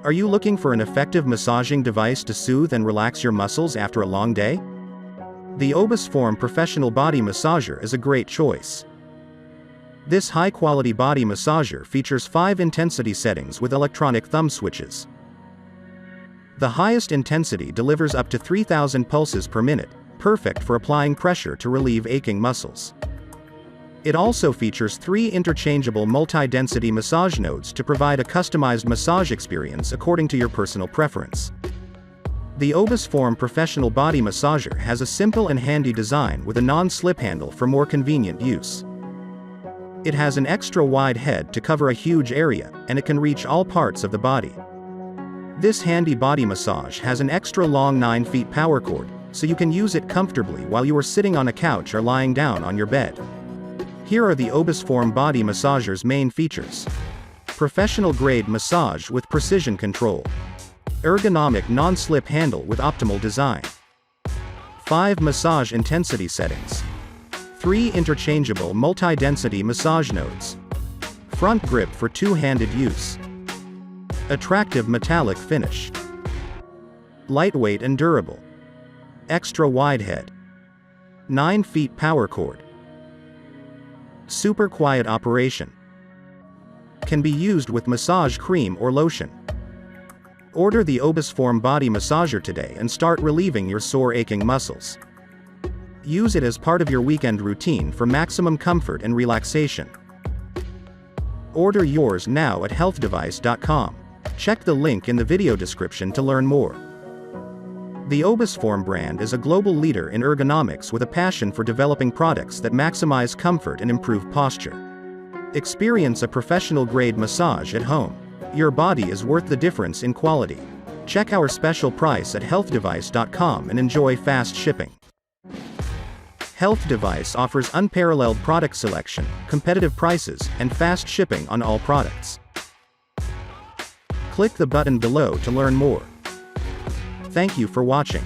Are you looking for an effective massaging device to soothe and relax your muscles after a long day? The ObusForme Professional Body Massager is a great choice. This high-quality body massager features 5 intensity settings with electronic thumb switches. The highest intensity delivers up to 3,000 pulses per minute, perfect for applying pressure to relieve aching muscles. It also features 3 interchangeable multi-density massage nodes to provide a customized massage experience according to your personal preference. The ObusForme Professional Body Massager has a simple and handy design with a non-slip handle for more convenient use. It has an extra wide head to cover a huge area, and it can reach all parts of the body. This handy body massage has an extra long 9 feet power cord, so you can use it comfortably while you are sitting on a couch or lying down on your bed. Here are the ObusForme Body Massager's main features. Professional-grade massage with precision control. Ergonomic non-slip handle with optimal design. 5 massage intensity settings. 3 interchangeable multi-density massage nodes. Front grip for two-handed use. Attractive metallic finish. Lightweight and durable. Extra wide head. 9 feet power cord. Super quiet operation. Can be used with massage cream or lotion. Order the ObusForme Body Massager today and start relieving your sore aching muscles. Use it as part of your weekend routine for maximum comfort and relaxation. Order yours now at healthdevice.com. Check the link in the video description to learn more. The ObusForme brand is a global leader in ergonomics with a passion for developing products that maximize comfort and improve posture. Experience a professional-grade massage at home. Your body is worth the difference in quality. Check our special price at healthdevice.com and enjoy fast shipping. Health Device offers unparalleled product selection, competitive prices, and fast shipping on all products. Click the button below to learn more. Thank you for watching.